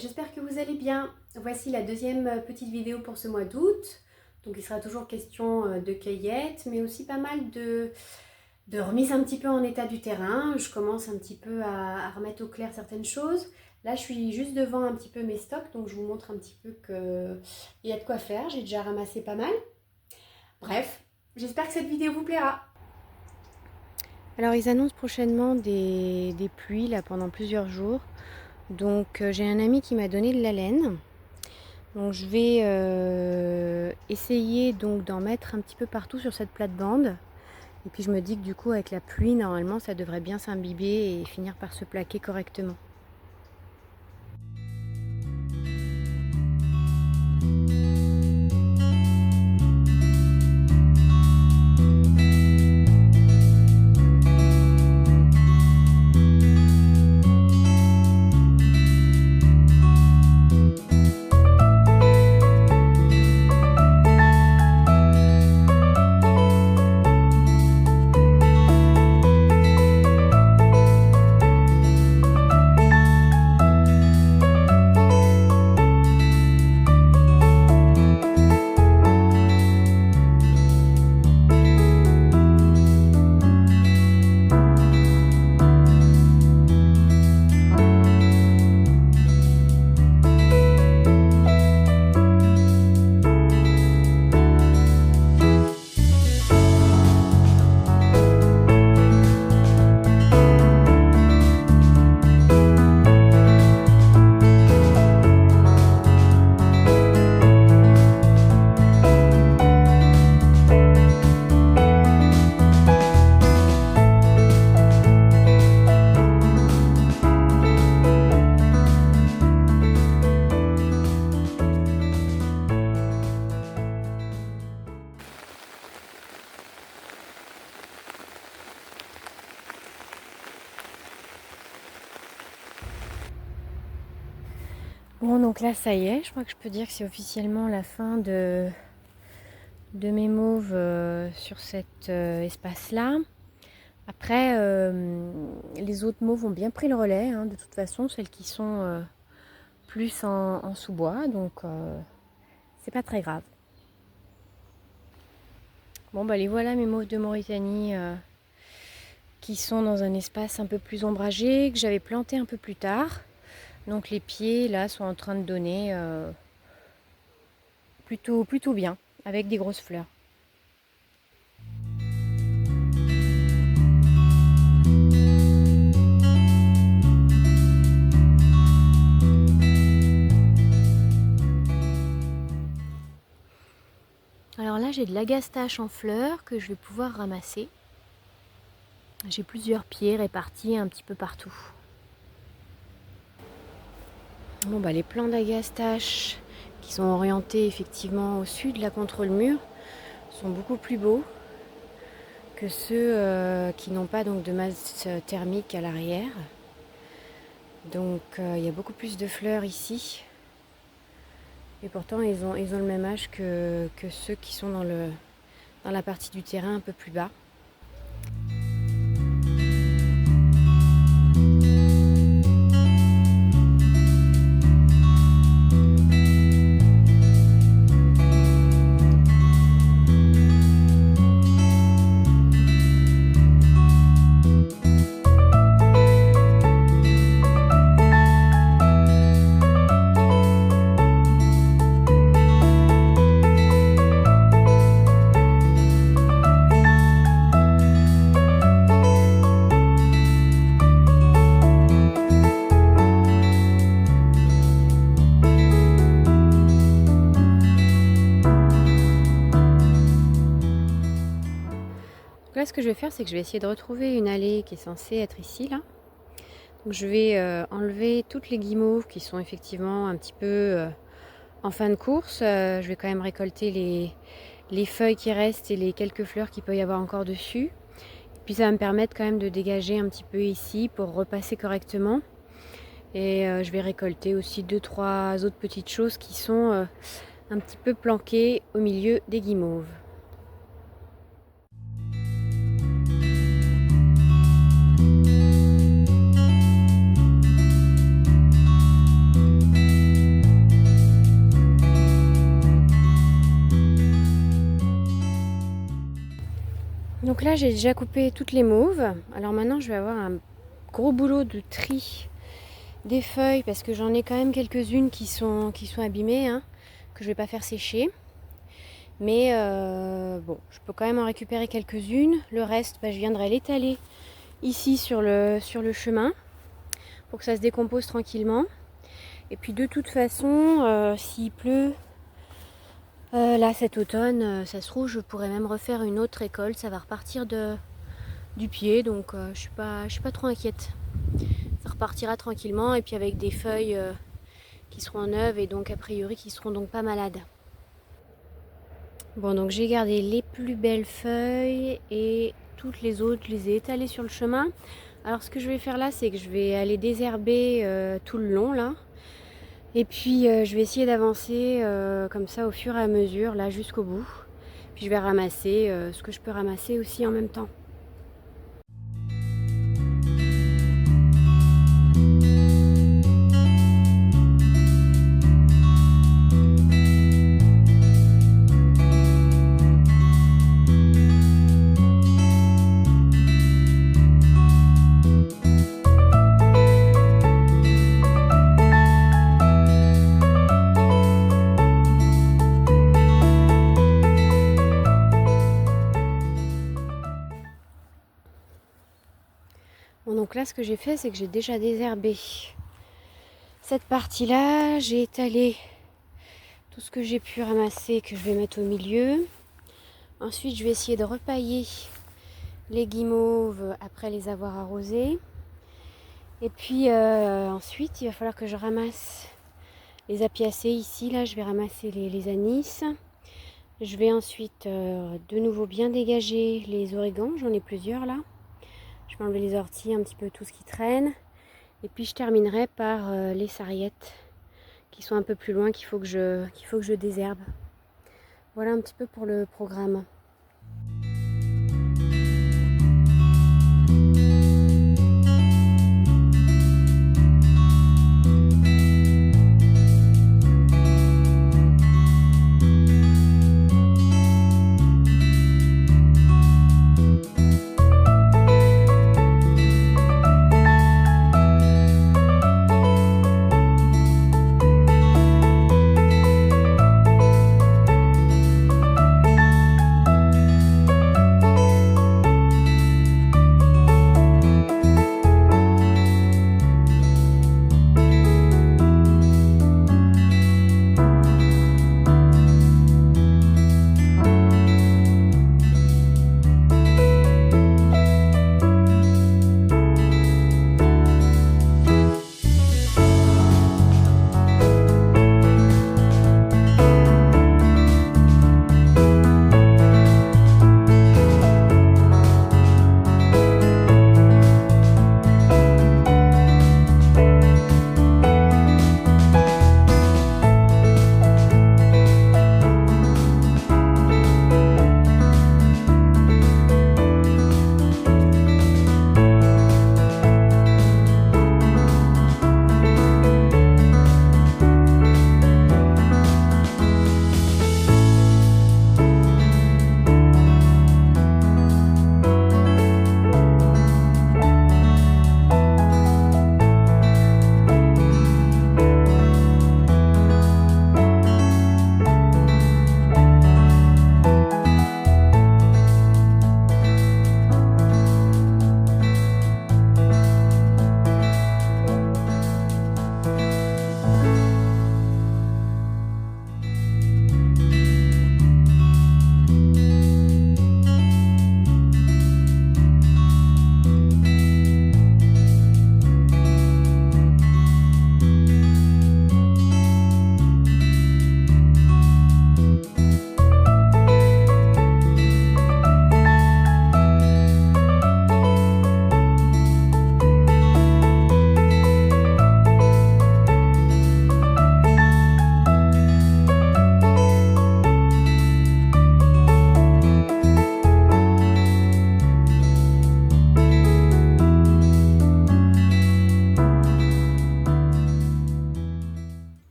j'espère que vous allez bien. Voici la deuxième petite vidéo pour ce mois d'août. Donc il sera toujours question de cueillette, mais aussi pas mal de remise un petit peu en état du terrain. Je commence un petit peu à remettre au clair certaines choses. Là je suis juste devant un petit peu mes stocks, donc je vous montre un petit peu qu'il y a de quoi faire. J'ai déjà ramassé pas mal. Bref, j'espère que cette vidéo vous plaira. Alors ils annoncent prochainement des pluies là pendant plusieurs jours. Donc j'ai un ami qui m'a donné de la laine. Donc je vais essayer donc d'en mettre un petit peu partout sur cette plate-bande. Et puis je me dis que du coup avec la pluie normalement ça devrait bien s'imbiber et finir par se plaquer correctement. Bon, donc là ça y est, je crois que je peux dire que c'est officiellement la fin de mes mauves sur cet espace-là. Après, les autres mauves ont bien pris le relais, hein, de toute façon, celles qui sont plus en sous-bois, donc c'est pas très grave. Bon, bah les voilà mes mauves de Mauritanie qui sont dans un espace un peu plus ombragé, que j'avais planté un peu plus tard. Donc les pieds là sont en train de donner plutôt bien, avec des grosses fleurs. Alors là j'ai de l'agastache en fleurs que je vais pouvoir ramasser. J'ai plusieurs pieds répartis un petit peu partout. Bon bah les plants d'agastache qui sont orientés effectivement au sud là contre le mur sont beaucoup plus beaux que ceux qui n'ont pas donc de masse thermique à l'arrière. Donc il y a beaucoup plus de fleurs ici. Et pourtant ils ont le même âge que ceux qui sont dans la partie du terrain un peu plus bas. Là, ce que je vais faire, c'est que je vais essayer de retrouver une allée qui est censée être ici, là. Donc, je vais enlever toutes les guimauves qui sont effectivement un petit peu en fin de course. Je vais quand même récolter les feuilles qui restent et les quelques fleurs qu'il peut y avoir encore dessus. Et puis ça va me permettre quand même de dégager un petit peu ici pour repasser correctement. Et je vais récolter aussi 2-3 autres petites choses qui sont un petit peu planquées au milieu des guimauves. Donc là j'ai déjà coupé toutes les mauves. Alors maintenant je vais avoir un gros boulot de tri des feuilles parce que j'en ai quand même quelques-unes qui sont abîmées, hein, que je vais pas faire sécher. Mais bon, je peux quand même en récupérer quelques-unes. Le reste, je viendrai l'étaler ici sur le chemin pour que ça se décompose tranquillement. Et puis de toute façon, s'il pleut, là cet automne, ça se trouve, je pourrais même refaire une autre récolte. Ça va repartir du pied, donc je suis pas trop inquiète. Ça repartira tranquillement et puis avec des feuilles qui seront neuves et donc a priori qui seront donc pas malades. Bon, donc j'ai gardé les plus belles feuilles et toutes les autres, je les ai étalées sur le chemin. Alors ce que je vais faire là, c'est que je vais aller désherber tout le long là. Et puis je vais essayer d'avancer comme ça au fur et à mesure là jusqu'au bout. Puis je vais ramasser ce que je peux ramasser aussi en même temps. Bon, donc là ce que j'ai fait, c'est que j'ai déjà désherbé cette partie-là. J'ai étalé tout ce que j'ai pu ramasser que je vais mettre au milieu. Ensuite je vais essayer de repailler les guimauves après les avoir arrosées. Et puis ensuite il va falloir que je ramasse les apiacées ici. Là je vais ramasser les anis. Je vais ensuite de nouveau bien dégager les origans. J'en ai plusieurs là. Je vais enlever les orties, un petit peu tout ce qui traîne. Et puis je terminerai par les sarriettes qui sont un peu plus loin, qu'il faut que je désherbe. Voilà un petit peu pour le programme.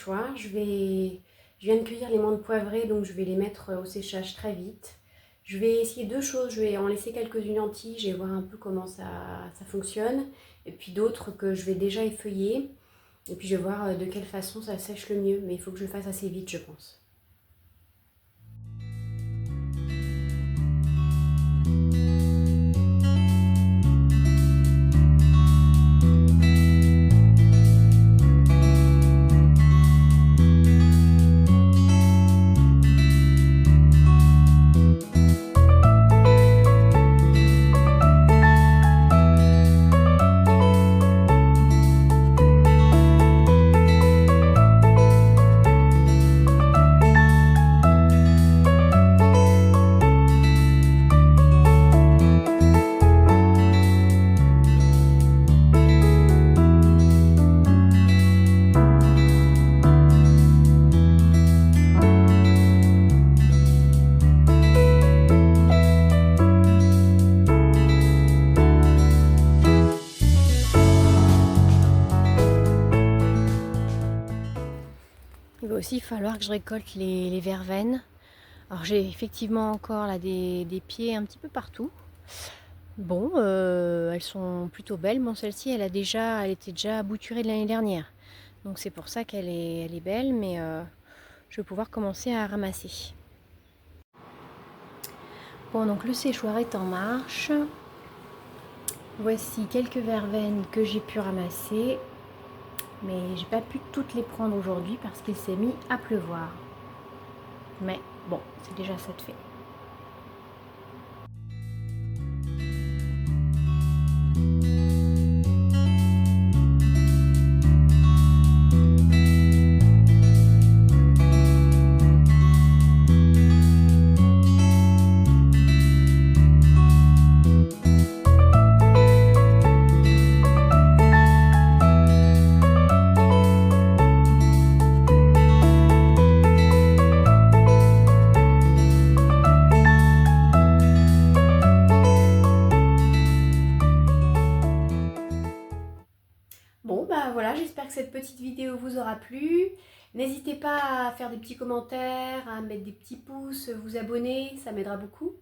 séchoir. Je viens de cueillir les menthes poivrées, donc je vais les mettre au séchage très vite. Je vais essayer deux choses. Je vais en laisser quelques-unes en tige et voir un peu comment ça fonctionne. Et puis d'autres que je vais déjà effeuiller. Et puis je vais voir de quelle façon ça sèche le mieux. Mais il faut que je le fasse assez vite, je pense. Il va aussi falloir que je récolte les verveines. Alors j'ai effectivement encore là des pieds un petit peu partout. Bon, elles sont plutôt belles. Bon, celle-ci, elle était déjà bouturée de l'année dernière. Donc c'est pour ça qu'elle est belle, mais je vais pouvoir commencer à ramasser. Bon, donc le séchoir est en marche. Voici quelques verveines que j'ai pu ramasser. Mais j'ai pas pu toutes les prendre aujourd'hui parce qu'il s'est mis à pleuvoir. Mais bon, c'est déjà ça de fait. Bon, bah voilà, j'espère que cette petite vidéo vous aura plu. N'hésitez pas à faire des petits commentaires, à mettre des petits pouces, vous abonner, ça m'aidera beaucoup.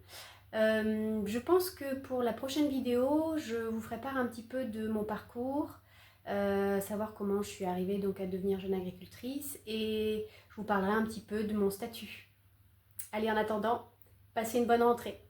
Je pense que pour la prochaine vidéo, je vous ferai part un petit peu de mon parcours, savoir comment je suis arrivée donc à devenir jeune agricultrice et je vous parlerai un petit peu de mon statut. Allez, en attendant, passez une bonne rentrée.